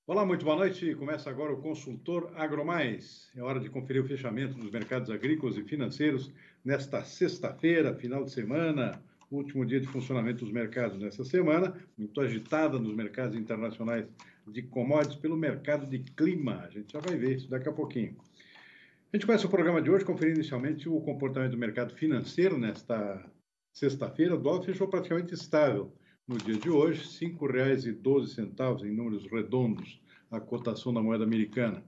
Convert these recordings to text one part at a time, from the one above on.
Olá, muito boa noite. Começa agora o Consultor AgroMais. É hora de conferir o fechamento dos mercados agrícolas e financeiros nesta sexta-feira, final de semana, último dia de funcionamento dos mercados nessa semana, muito agitada nos mercados internacionais de commodities pelo mercado de clima. A gente já vai ver isso daqui a pouquinho. A gente começa o programa de hoje conferindo inicialmente o comportamento do mercado financeiro nesta sexta-feira. O dólar fechou praticamente estável no dia de hoje, R$ 5,12 em números redondos, a cotação da moeda americana.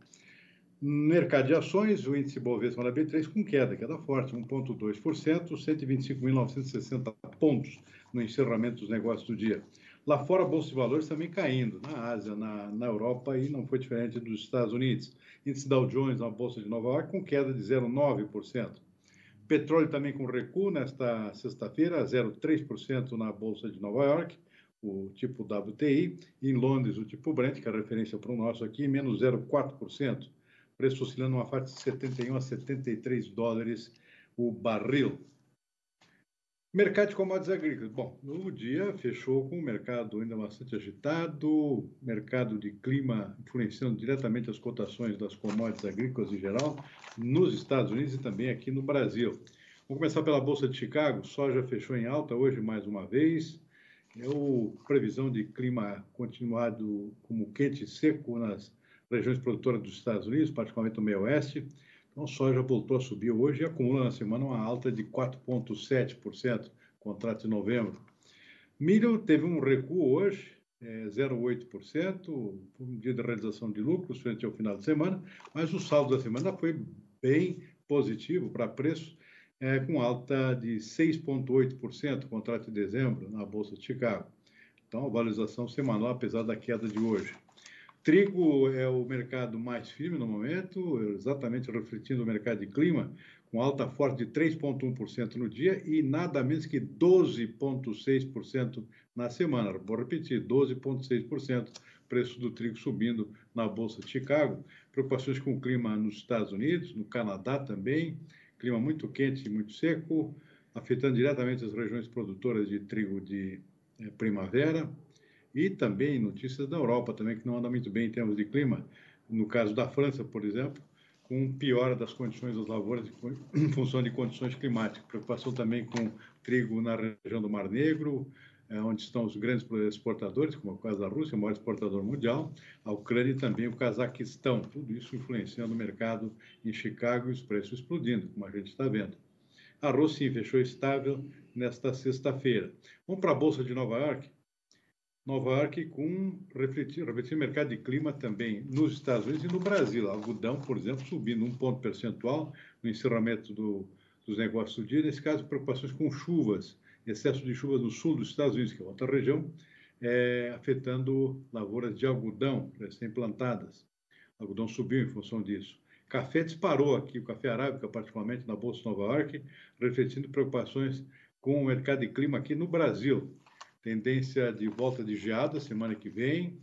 No mercado de ações, o índice Bovespa na B3 com queda forte, 1,2%, 125.960 pontos no encerramento dos negócios do dia. Lá fora, a Bolsa de Valores também caindo, na Ásia, na Europa, e não foi diferente dos Estados Unidos. Índice Dow Jones na Bolsa de Nova York com queda de 0,9%. Petróleo também com recuo nesta sexta-feira, 0,3% na Bolsa de Nova York, o tipo WTI. Em Londres, o tipo Brent, que é a referência para o nosso aqui, menos 0,4%. Preço oscilando uma faixa de 71 a 73 dólares o barril. Mercado de commodities agrícolas. Bom, no dia fechou com o mercado ainda bastante agitado, mercado de clima influenciando diretamente as cotações das commodities agrícolas em geral, nos Estados Unidos e também aqui no Brasil. Vamos começar pela Bolsa de Chicago. Soja fechou em alta hoje mais uma vez. Previsão de clima continuado como quente e seco nas regiões produtoras dos Estados Unidos, particularmente no meio oeste. Então, a soja voltou a subir hoje e acumula na semana uma alta de 4,7%, contrato de novembro. Milho teve um recuo hoje, 0,8%, um dia de realização de lucros frente ao final de semana, mas o saldo da semana foi bem positivo para preço, com alta de 6,8%, contrato de dezembro na Bolsa de Chicago. Então, a valorização semanal, apesar da queda de hoje. Trigo é o mercado mais firme no momento, exatamente refletindo o mercado de clima, com alta forte de 3,1% no dia e nada menos que 12,6% na semana. Vou repetir, 12,6%, preço do trigo subindo na Bolsa de Chicago. Preocupações com o clima nos Estados Unidos, no Canadá também, clima muito quente e muito seco, afetando diretamente as regiões produtoras de trigo de primavera. E também notícias da Europa também, que não anda muito bem em termos de clima. No caso da França, por exemplo, com piora das condições das lavouras em função de condições climáticas. Preocupação também com trigo na região do Mar Negro, onde estão os grandes exportadores, como é o caso da Rússia, o maior exportador mundial, a Ucrânia e também o Cazaquistão. Tudo isso influenciando o mercado em Chicago e os preços explodindo, como a gente está vendo. Arroz, sim, fechou estável nesta sexta-feira. Vamos para a Bolsa de Nova York. Nova York com refletindo o mercado de clima também nos Estados Unidos e no Brasil. Algodão, por exemplo, subindo 1 ponto percentual no encerramento dos negócios do dia. Nesse caso, preocupações com chuvas, excesso de chuvas no sul dos Estados Unidos, que é outra região, afetando lavouras de algodão recém-plantadas. O algodão subiu em função disso. Café disparou aqui, o café arábica, particularmente na Bolsa de Nova York, refletindo preocupações com o mercado de clima aqui no Brasil. Tendência de volta de geada semana que vem,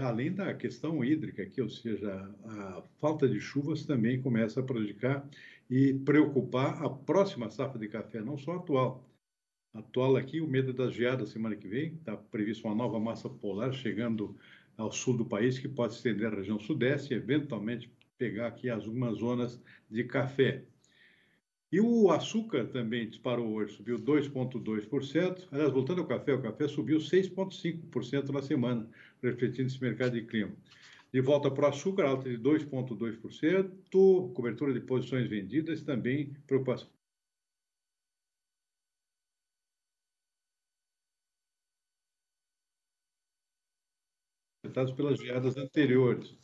além da questão hídrica aqui, ou seja, a falta de chuvas também começa a prejudicar e preocupar a próxima safra de café, não só a atual. Atual aqui, o medo das geadas semana que vem, está previsto uma nova massa polar chegando ao sul do país, que pode estender a região sudeste e eventualmente pegar aqui algumas zonas de café. E o açúcar também disparou hoje, subiu 2,2%. Aliás, voltando ao café, o café subiu 6,5% na semana, refletindo esse mercado de clima. De volta para o açúcar, alta de 2,2%, cobertura de posições vendidas, também preocupação afetados pelas geadas anteriores.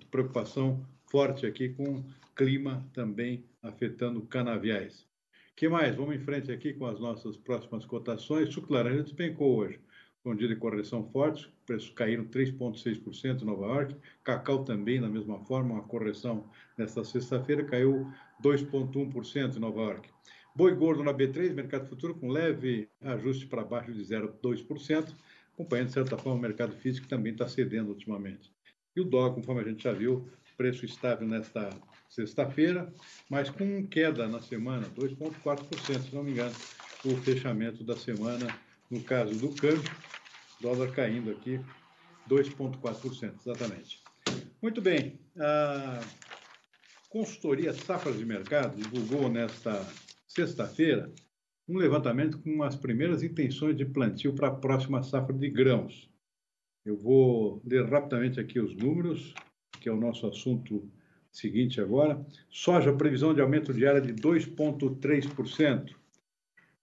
Preocupação forte aqui com clima também afetando canaviais. O que mais? Vamos em frente aqui com as nossas próximas cotações. Suco de laranja despencou hoje, com um dia de correção forte, preços caíram 3,6% em Nova York, cacau também, da mesma forma, uma correção nesta sexta-feira, caiu 2,1% em Nova York. Boi gordo na B3, mercado futuro, com leve ajuste para baixo de 0,2%, acompanhando, de certa forma, o mercado físico que também está cedendo ultimamente. E o dólar, conforme a gente já viu, preço estável nesta sexta-feira, mas com queda na semana, 2,4%, se não me engano, o fechamento da semana, no caso do câmbio, dólar caindo aqui 2,4%, exatamente. Muito bem. A consultoria Safras de Mercado divulgou nesta sexta-feira um levantamento com as primeiras intenções de plantio para a próxima safra de grãos. Eu vou ler rapidamente aqui os números, que é o nosso assunto seguinte agora. Soja, previsão de aumento de área de 2,3%.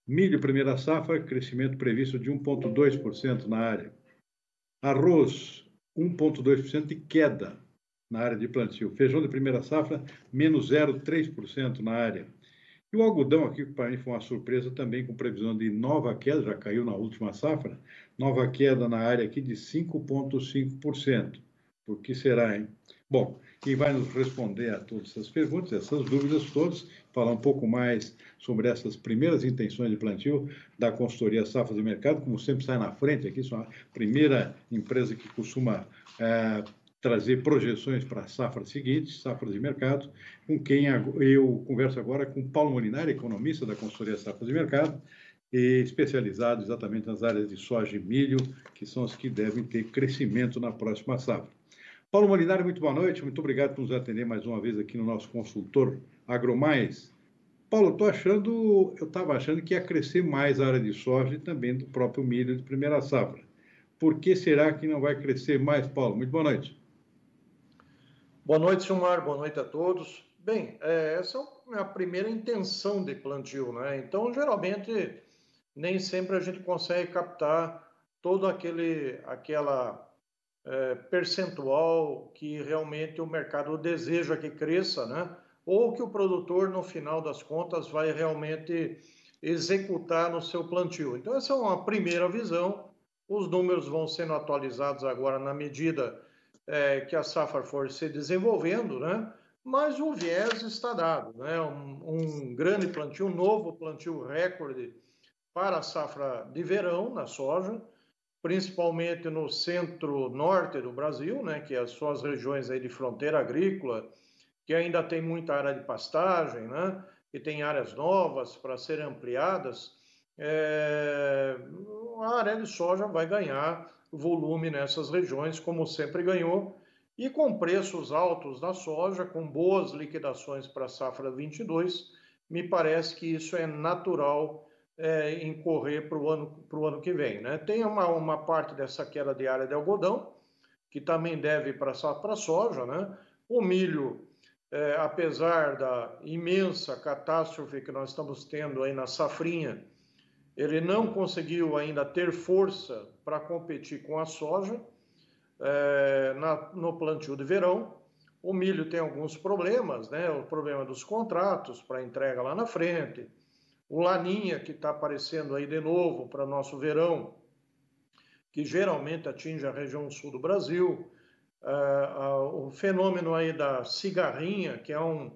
Milho, primeira safra, crescimento previsto de 1,2% na área. Arroz, 1,2% de queda na área de plantio. Feijão de primeira safra, menos 0,3% na área. E o algodão aqui, para mim, foi uma surpresa também, com previsão de nova queda, já caiu na última safra, nova queda na área aqui de 5,5%. Por que será, hein? Bom, quem vai nos responder a todas essas perguntas, essas dúvidas todas, falar um pouco mais sobre essas primeiras intenções de plantio da consultoria Safras de Mercado, como sempre sai na frente aqui, sou a primeira empresa que costuma trazer projeções para a safra seguinte, safras de mercado, com quem eu converso agora com Paulo Molinari, economista da consultoria Safras de Mercado, e especializado exatamente nas áreas de soja e milho, que são as que devem ter crescimento na próxima safra. Paulo Molinari, muito boa noite, muito obrigado por nos atender mais uma vez aqui no nosso consultor AgroMais. Paulo, eu estava achando que ia crescer mais a área de soja e também do próprio milho de primeira safra. Por que será que não vai crescer mais, Paulo? Muito boa noite. Boa noite, Silmar. Boa noite a todos. Bem, essa é a primeira intenção de plantio, né? Então, geralmente, nem sempre a gente consegue captar todo aquela percentual que realmente o mercado deseja que cresça, né? Ou que o produtor, no final das contas, vai realmente executar no seu plantio. Então, essa é uma primeira visão. Os números vão sendo atualizados agora na medida que a safra for se desenvolvendo, né? Mas o viés está dado, né? Um grande plantio, um novo plantio recorde para a safra de verão na soja, principalmente no centro-norte do Brasil, né? Que são as regiões aí de fronteira agrícola, que ainda tem muita área de pastagem, né? E tem áreas novas para serem ampliadas. A área de soja vai ganhar volume nessas regiões, como sempre ganhou, e com preços altos da soja, com boas liquidações para a safra 22, me parece que isso é natural incorrer para o ano que vem, né? Tem uma parte dessa queda de área de algodão, que também deve para a soja, né? O milho, apesar da imensa catástrofe que nós estamos tendo aí na safrinha, ele não conseguiu ainda ter força para competir com a soja no plantio de verão. O milho tem alguns problemas, né? O problema dos contratos para entrega lá na frente, o laninha que está aparecendo aí de novo para nosso verão, que geralmente atinge a região sul do Brasil, o fenômeno aí da cigarrinha, que é um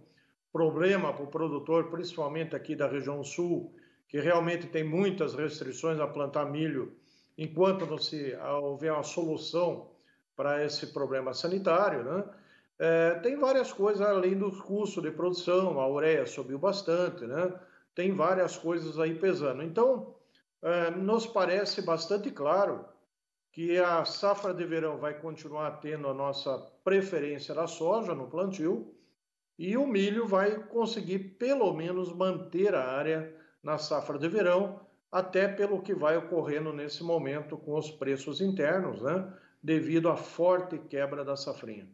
problema para o produtor, principalmente aqui da região sul, que realmente tem muitas restrições a plantar milho, enquanto não se houver uma solução para esse problema sanitário, né? Tem várias coisas além do custo de produção, a ureia subiu bastante, né? Tem várias coisas aí pesando. Então, nos parece bastante claro que a safra de verão vai continuar tendo a nossa preferência da soja no plantio e o milho vai conseguir pelo menos manter a área na safra de verão, até pelo que vai ocorrendo nesse momento com os preços internos, né? Devido à forte quebra da safrinha.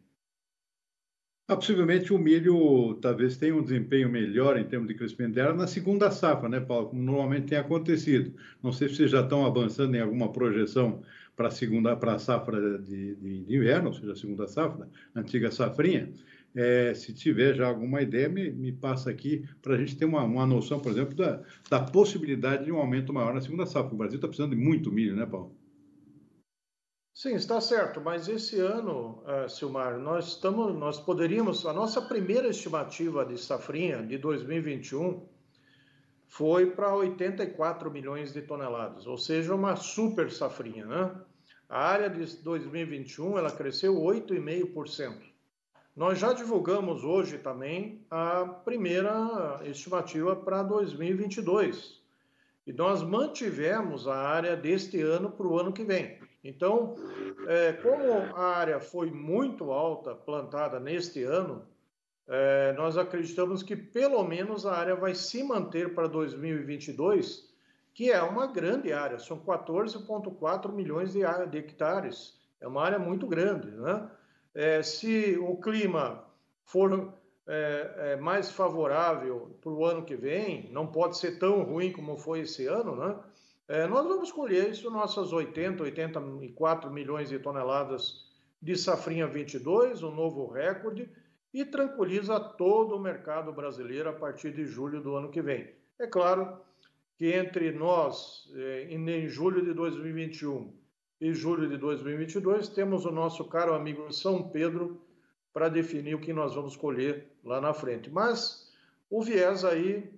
Possivelmente o milho talvez tenha um desempenho melhor em termos de crescimento de área na segunda safra, né, Paulo? Como normalmente tem acontecido. Não sei se vocês já estão avançando em alguma projeção para a safra de inverno, ou seja, a segunda safra, antiga safrinha. Se tiver já alguma ideia, me passa aqui para a gente ter uma noção, por exemplo, da possibilidade de um aumento maior na segunda safra. O Brasil está precisando de muito milho, né, Paulo? Sim, está certo, mas esse ano, Silmar, nós poderíamos, a nossa primeira estimativa de safrinha de 2021 foi para 84 milhões de toneladas, ou seja, uma super safrinha, né? A área de 2021, ela cresceu 8,5%. Nós já divulgamos hoje também a primeira estimativa para 2022. E nós mantivemos a área deste ano para o ano que vem. Então, Como a área foi muito alta plantada neste ano, nós acreditamos que pelo menos a área vai se manter para 2022, que é uma grande área, são 14,4 milhões de hectares, é uma área muito grande, né? Se o clima for mais favorável para o ano que vem, não pode ser tão ruim como foi esse ano, né? Nós vamos colher isso, nossas 84 milhões de toneladas de safrinha 22, um novo recorde, e tranquiliza todo o mercado brasileiro a partir de julho do ano que vem. É claro que entre nós, em julho de 2021 e julho de 2022, temos o nosso caro amigo São Pedro para definir o que nós vamos colher lá na frente. Mas o viés aí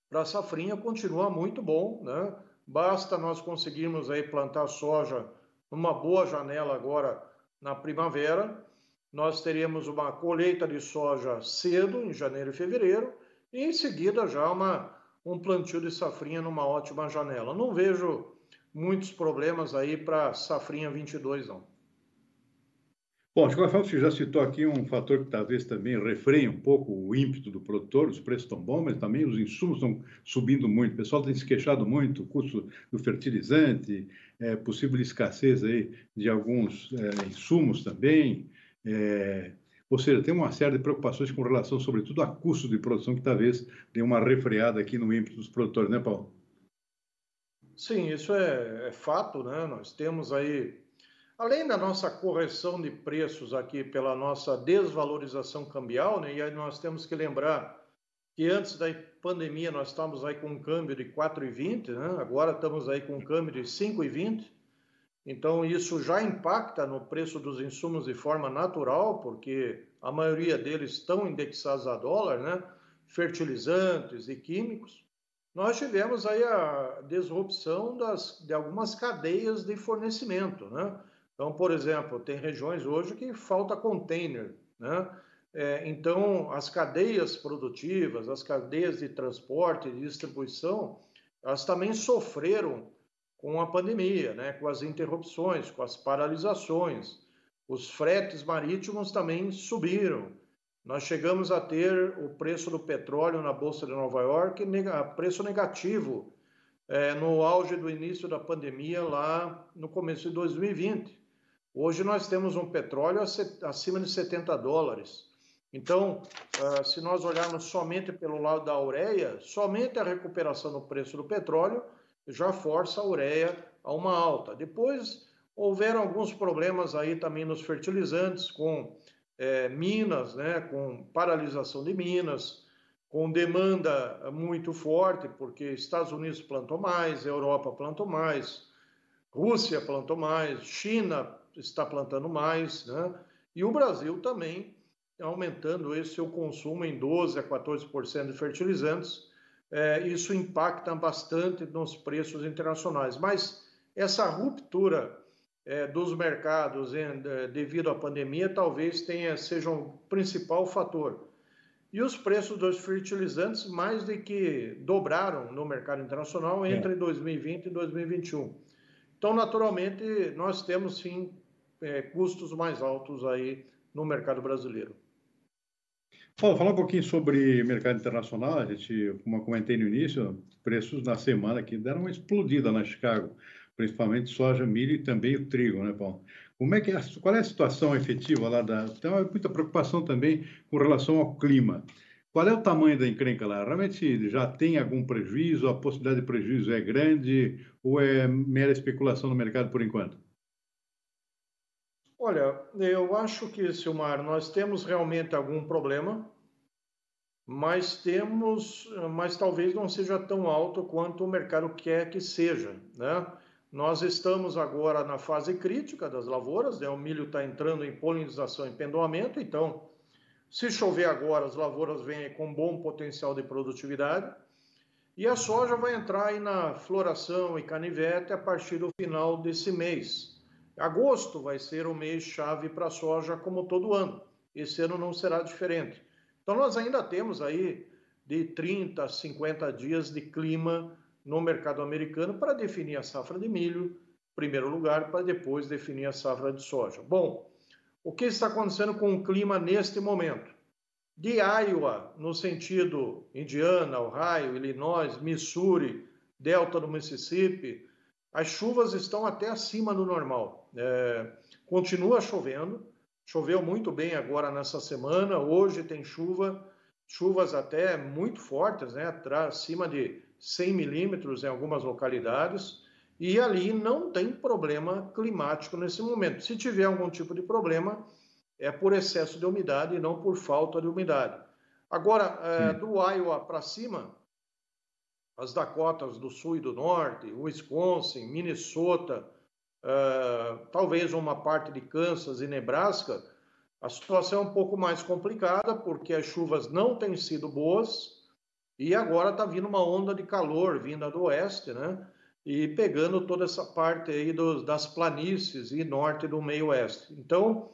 para a safrinha continua muito bom, né? Basta nós conseguirmos aí plantar soja numa boa janela agora na primavera. Nós teríamos uma colheita de soja cedo, em janeiro e fevereiro, e em seguida já um plantio de safrinha numa ótima janela. Não vejo muitos problemas aí para safrinha 22, não. Bom, de qualquer forma, você já citou aqui um fator que talvez também refreie um pouco o ímpeto do produtor, os preços estão bons, mas também os insumos estão subindo muito. O pessoal tem se queixado muito, o custo do fertilizante, possível escassez aí de alguns insumos também. Ou seja, tem uma série de preocupações com relação, sobretudo, a custo de produção, que talvez dê uma refreada aqui no ímpeto dos produtores, né, Paulo? Sim, isso é fato, né? Nós temos aí, além da nossa correção de preços aqui pela nossa desvalorização cambial, né? E aí nós temos que lembrar que antes da pandemia nós estávamos aí com um câmbio de 4,20, né? Agora estamos aí com um câmbio de 5,20. Então isso já impacta no preço dos insumos de forma natural, porque a maioria deles estão indexados a dólar, né? Fertilizantes e químicos. Nós tivemos aí a disrupção de algumas cadeias de fornecimento, né? Então, por exemplo, tem regiões hoje que falta container, né? Então, as cadeias produtivas, as cadeias de transporte e distribuição, elas também sofreram com a pandemia, né? Com as interrupções, com as paralisações. Os fretes marítimos também subiram. Nós chegamos a ter o preço do petróleo na Bolsa de Nova York preço negativo no auge do início da pandemia, lá no começo de 2020. Hoje nós temos um petróleo acima de 70 dólares. Então, se nós olharmos somente pelo lado da ureia, somente a recuperação no preço do petróleo já força a ureia a uma alta. Depois, houveram alguns problemas aí também nos fertilizantes, com minas, né, com paralisação de minas, com demanda muito forte, porque Estados Unidos plantou mais, Europa plantou mais, Rússia plantou mais, China está plantando mais, né? E o Brasil também aumentando esse seu consumo em 12% a 14% de fertilizantes. Isso impacta bastante nos preços internacionais. Mas essa ruptura dos mercados devido à pandemia talvez seja um principal fator. E os preços dos fertilizantes mais de que dobraram no mercado internacional entre 2020 e 2021. Então, naturalmente, nós temos sim custos mais altos aí no mercado brasileiro. Paulo, falar um pouquinho sobre mercado internacional. A gente, como eu comentei no início, preços na semana aqui deram uma explodida na Chicago, principalmente soja, milho e também o trigo, né, Paulo? Qual é a situação efetiva lá Então, há muita preocupação também com relação ao clima. Qual é o tamanho da encrenca lá? Realmente já tem algum prejuízo? A possibilidade de prejuízo é grande ou é mera especulação no mercado por enquanto? Olha, eu acho que, Silmar, nós temos realmente algum problema, mas talvez não seja tão alto quanto o mercado quer que seja, né? Nós estamos agora na fase crítica das lavouras, né? O milho está entrando em polinização e pendoamento, então, se chover agora, as lavouras vêm com bom potencial de produtividade, e a soja vai entrar aí na floração e canivete a partir do final desse mês. Agosto vai ser o mês chave para a soja, como todo ano. Esse ano não será diferente. Então, nós ainda temos aí de 30 a 50 dias de clima no mercado americano para definir a safra de milho primeiro lugar, para depois definir a safra de soja. Bom, o que está acontecendo com o clima neste momento? De Iowa, no sentido Indiana, Ohio, Illinois, Missouri, Delta do Mississippi, as chuvas estão até acima do normal. Continua chovendo, choveu muito bem agora nessa semana, hoje tem chuvas até muito fortes, né? Acima de 100 milímetros em algumas localidades, e ali não tem problema climático nesse momento. Se tiver algum tipo de problema, é por excesso de umidade e não por falta de umidade. Agora, do Iowa para cima, as Dakotas do Sul e do Norte, Wisconsin, Minnesota, talvez uma parte de Kansas e Nebraska, a situação é um pouco mais complicada, porque as chuvas não têm sido boas, e agora está vindo uma onda de calor vinda do oeste, né? E pegando toda essa parte aí das planícies e norte do meio oeste. Então,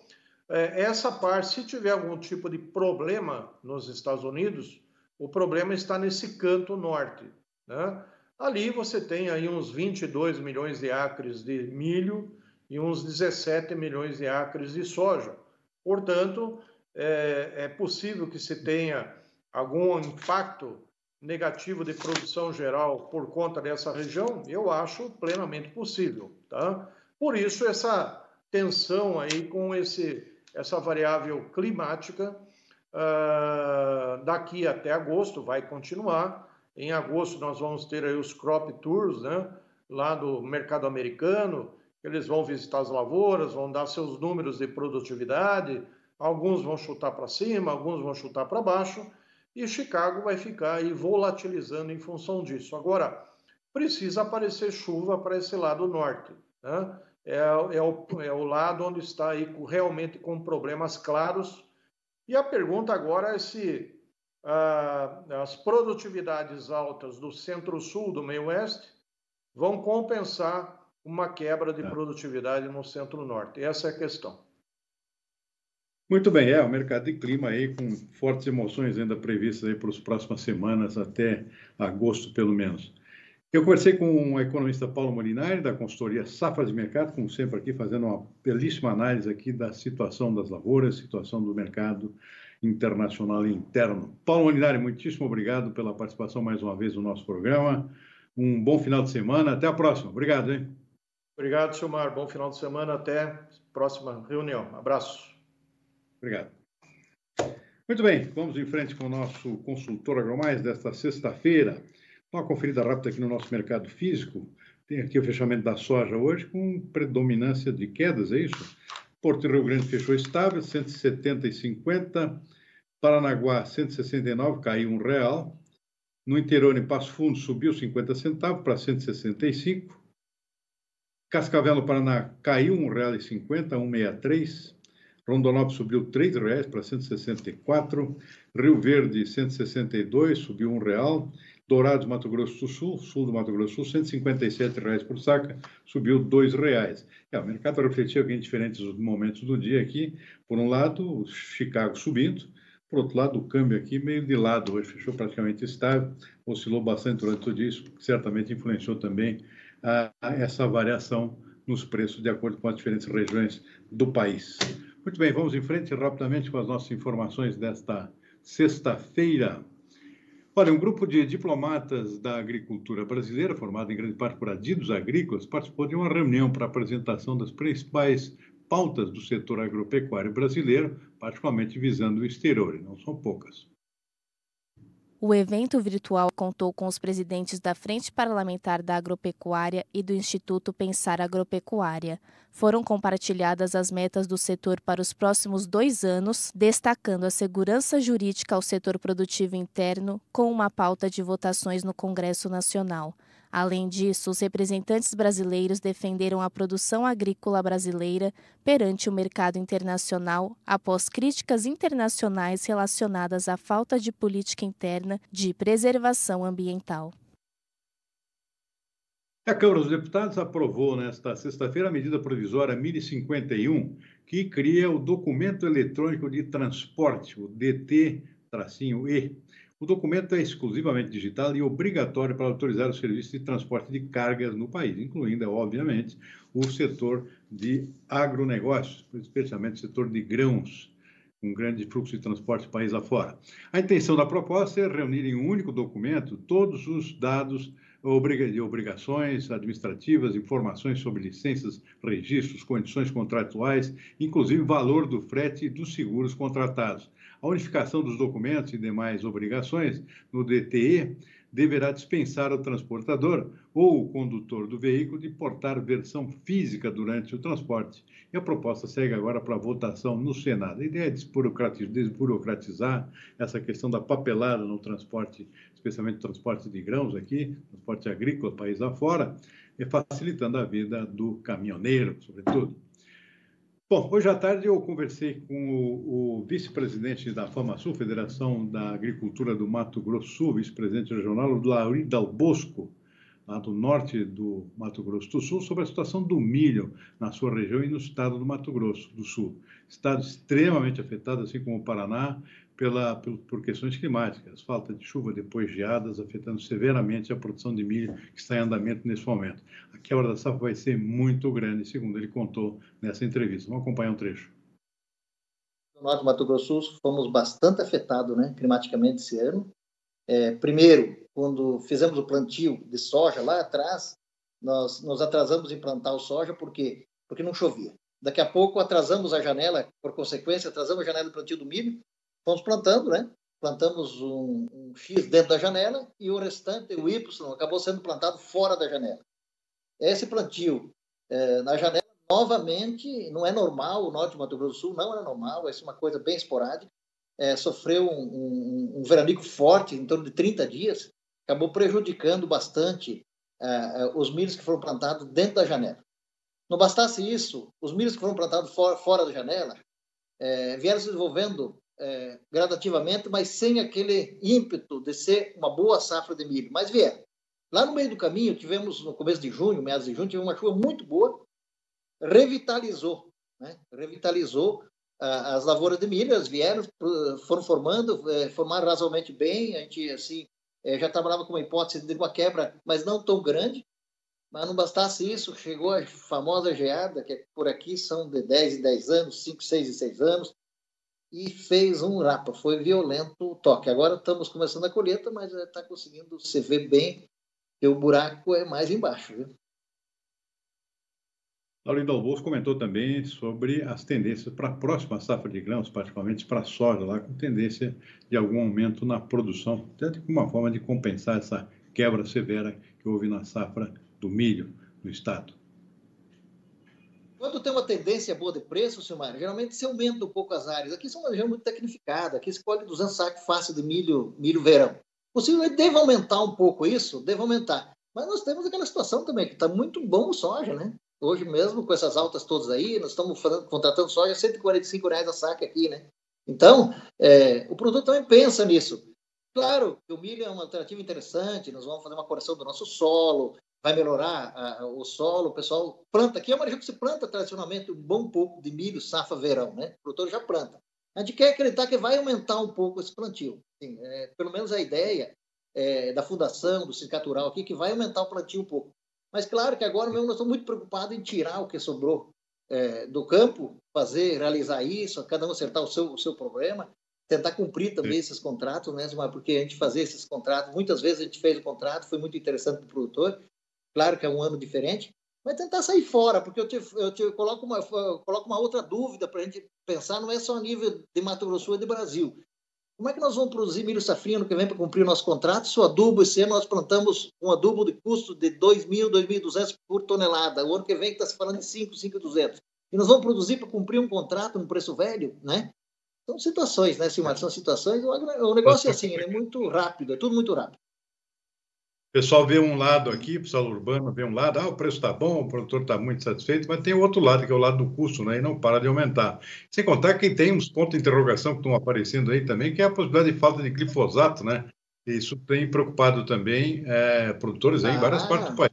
essa parte, se tiver algum tipo de problema nos Estados Unidos, o problema está nesse canto norte, né? Ali você tem aí uns 22 milhões de acres de milho e uns 17 milhões de acres de soja. Portanto, é possível que se tenha algum impacto negativo de produção geral por conta dessa região? Eu acho plenamente possível, tá? Por isso, essa tensão aí com essa variável climática, daqui até agosto vai continuar. Em agosto nós vamos ter aí os crop tours, né, lá do mercado americano. Eles vão visitar as lavouras, vão dar seus números de produtividade, alguns vão chutar para cima, alguns vão chutar para baixo, e Chicago vai ficar aí volatilizando em função disso. Agora, precisa aparecer chuva para esse lado norte, né? É o lado onde está aí realmente com problemas claros. E a pergunta agora é se as produtividades altas do centro-sul, do meio-oeste, vão compensar uma quebra de produtividade no centro-norte. Essa é a questão. Muito bem, o mercado de clima aí com fortes emoções ainda previstas aí para as próximas semanas, até agosto pelo menos. Eu conversei com o economista Paulo Molinari, da consultoria Safra de Mercado, como sempre aqui, fazendo uma belíssima análise aqui da situação das lavouras, situação do mercado internacional e interno. Paulo Molinari, muitíssimo obrigado pela participação mais uma vez no nosso programa. Um bom final de semana, até a próxima. Obrigado, hein? Obrigado, Silmar. Bom final de semana, até a próxima reunião. Abraço. Obrigado. Muito bem, vamos em frente com o nosso consultor AgroMais desta sexta-feira. Uma conferida rápida aqui no nosso mercado físico. Tem aqui o fechamento da soja hoje com predominância de quedas, é isso? Porto Rio Grande fechou estável, 170,50. Paranaguá, 169, caiu R$1. No interior, em Passo Fundo, subiu 50 centavos para 165. Cascavel, no Paraná, caiu R$1,50, 1,63. Rondonópolis subiu R$3 para 164. Rio Verde, 162, subiu R$1. Dourados, Mato Grosso do Sul, sul do Mato Grosso do Sul, R$157 por saca, subiu R$2. O mercado refletiu aqui em diferentes momentos do dia aqui. Por um lado, o Chicago subindo, por outro lado, o câmbio aqui meio de lado, hoje fechou praticamente estável, oscilou bastante durante o dia, isso certamente influenciou também essa variação nos preços de acordo com as diferentes regiões do país. Muito bem, vamos em frente rapidamente com as nossas informações desta sexta-feira. Olha, um grupo de diplomatas da agricultura brasileira, formado em grande parte por adidos agrícolas, participou de uma reunião para a apresentação das principais pautas do setor agropecuário brasileiro, particularmente visando o exterior, e não são poucas. O evento virtual contou com os presidentes da Frente Parlamentar da Agropecuária e do Instituto Pensar Agropecuária. Foram compartilhadas as metas do setor para os próximos 2 anos, destacando a segurança jurídica ao setor produtivo interno, com uma pauta de votações no Congresso Nacional. Além disso, os representantes brasileiros defenderam a produção agrícola brasileira perante o mercado internacional após críticas internacionais relacionadas à falta de política interna de preservação ambiental. A Câmara dos Deputados aprovou nesta sexta-feira a medida provisória 1051, que cria o Documento Eletrônico de Transporte, o DT-E. O documento é exclusivamente digital e obrigatório para autorizar o serviço de transporte de cargas no país, incluindo, obviamente, o setor de agronegócios, especialmente o setor de grãos, com grande fluxo de transporte país afora. A intenção da proposta é reunir em um único documento todos os dados de obrigações administrativas, informações sobre licenças, registros, condições contratuais, inclusive valor do frete e dos seguros contratados. A unificação dos documentos e demais obrigações no DTE deverá dispensar ao transportador ou o condutor do veículo de portar versão física durante o transporte. E a proposta segue agora para votação no Senado. A ideia é desburocratizar essa questão da papelada no transporte, especialmente transporte de grãos aqui, transporte agrícola, país afora, e facilitando a vida do caminhoneiro, sobretudo. Bom, hoje à tarde eu conversei com o vice-presidente da FamaSul, Federação da Agricultura do Mato Grosso Sul, vice-presidente regional, o Lauri Dal Bosco, lá do norte do Mato Grosso do Sul, sobre a situação do milho na sua região e no estado do Mato Grosso do Sul. Estado extremamente afetado, assim como o Paraná, por questões climáticas, falta de chuva depois geadas, afetando severamente a produção de milho que está em andamento nesse momento. A quebra da safra vai ser muito grande, segundo ele contou nessa entrevista. Vamos acompanhar um trecho. No norte do Mato Grosso do Sul, fomos bastante afetados, né, climaticamente esse ano. Primeiro, quando fizemos o plantio de soja lá atrás, nós nos atrasamos em plantar o soja porque não chovia. Daqui a pouco atrasamos a janela, por consequência, atrasamos a janela do plantio do milho, fomos plantando, né? Plantamos um X dentro da janela e o restante, o Y, acabou sendo plantado fora da janela. Esse plantio na janela, novamente, não é normal, o norte do Mato Grosso do Sul não é normal, é uma coisa bem esporádica. Sofreu um veranico forte, em torno de 30 dias, acabou prejudicando bastante os milhos que foram plantados dentro da janela. Não bastasse isso, os milhos que foram plantados fora da janela vieram se desenvolvendo gradativamente, mas sem aquele ímpeto de ser uma boa safra de milho, mas vieram. Lá no meio do caminho, tivemos, no começo de junho, meados de junho, tivemos uma chuva muito boa, revitalizou, né? Revitalizou as lavouras de milho, elas vieram, foram formaram razoavelmente bem, a gente assim, já trabalhava com uma hipótese de uma quebra, mas não tão grande, mas não bastasse isso, chegou a famosa geada, que por aqui são de 10 em 10 anos, 5, 6 em 6 anos, e fez um rapa, foi violento o toque. Agora estamos começando a colheita, mas está conseguindo se ver bem, que o buraco é mais embaixo, viu? Lauri Dal Bosco comentou também sobre as tendências para a próxima safra de grãos, particularmente para a soja, lá com tendência de algum aumento na produção, até como uma forma de compensar essa quebra severa que houve na safra do milho no estado. Quando tem uma tendência boa de preço, Silmar, geralmente se aumenta um pouco as áreas. Aqui são uma região muito tecnificada, aqui se colhe 200 sacos fácil de milho verão. Possivelmente deve aumentar um pouco isso, deve aumentar. Mas nós temos aquela situação também, que está muito bom o soja, né? Hoje mesmo, com essas altas todas aí, nós estamos contratando soja a R$145 a saca aqui, né? Então, o produtor também pensa nisso. Claro que o milho é uma alternativa interessante, nós vamos fazer uma correção do nosso solo, vai melhorar o solo, o pessoal planta. Aqui é uma região que se planta tradicionalmente um bom pouco de milho, safra, verão, né? O produtor já planta. A gente quer acreditar que vai aumentar um pouco esse plantio. Assim, pelo menos a ideia da fundação, do Sindicato Rural aqui, que vai aumentar o plantio um pouco. Mas claro que agora mesmo nós estamos muito preocupados em tirar o que sobrou do campo, realizar isso, cada um acertar o seu problema, tentar cumprir também esses contratos, né? Porque a gente fazer esses contratos, muitas vezes a gente fez o contrato, foi muito interessante para o produtor, claro que é um ano diferente, mas tentar sair fora, porque eu te coloco uma outra dúvida para a gente pensar, não é só a nível de Mato Grosso e de Brasil. Como é que nós vamos produzir milho safrinha no que vem para cumprir o nosso contrato? Se o adubo, esse ano nós plantamos um adubo de custo de 2.000, 2.200 por tonelada. O ano que vem está se falando de 5.200. E nós vamos produzir para cumprir um contrato no preço velho, né? São situações, né, Silmar? São situações. O negócio é assim, ele é muito rápido, é tudo muito rápido. O pessoal vê um lado aqui, o pessoal urbano vê um lado, o preço está bom, o produtor está muito satisfeito, mas tem o outro lado, que é o lado do custo, né, e não para de aumentar. Sem contar que tem uns pontos de interrogação que estão aparecendo aí também, que é a possibilidade de falta de glifosato, né? Isso tem preocupado também produtores aí em várias partes do país.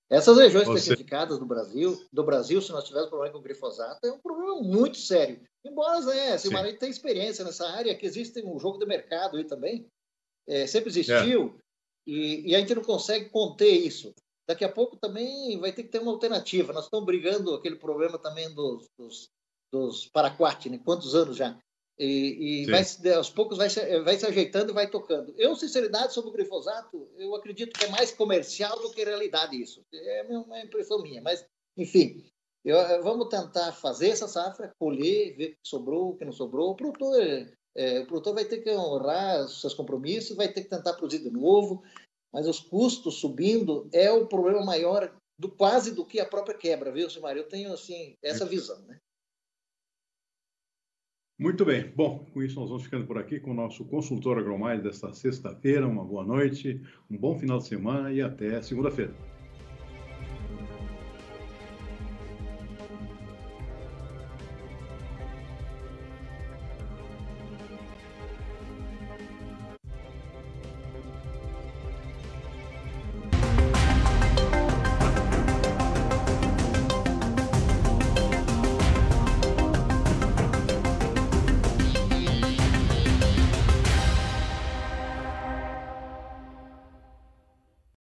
Essas regiões especificadas do Brasil, se nós tivermos problema com glifosato, é um problema muito sério. Embora, né, Silmar, tem experiência nessa área, que existe um jogo de mercado aí também, sempre existiu, e a gente não consegue conter isso. Daqui a pouco também vai ter que ter uma alternativa. Nós estamos brigando aquele problema também dos paraquat, né? Quantos anos já? E aos poucos vai se ajeitando e vai tocando. Eu, sinceridade, sobre o glifosato, eu acredito que é mais comercial do que realidade isso. É uma impressão minha, mas, enfim, vamos tentar fazer essa safra, colher, ver o que sobrou, o que não sobrou. O produtor vai ter que honrar os seus compromissos, vai ter que tentar produzir de novo, mas os custos subindo é o problema maior quase do que a própria quebra, viu, Silmar? Eu tenho, assim, essa visão, né? Muito bem. Bom, com isso nós vamos ficando por aqui com o nosso consultor AgroMais desta sexta-feira. Uma boa noite, um bom final de semana e até segunda-feira.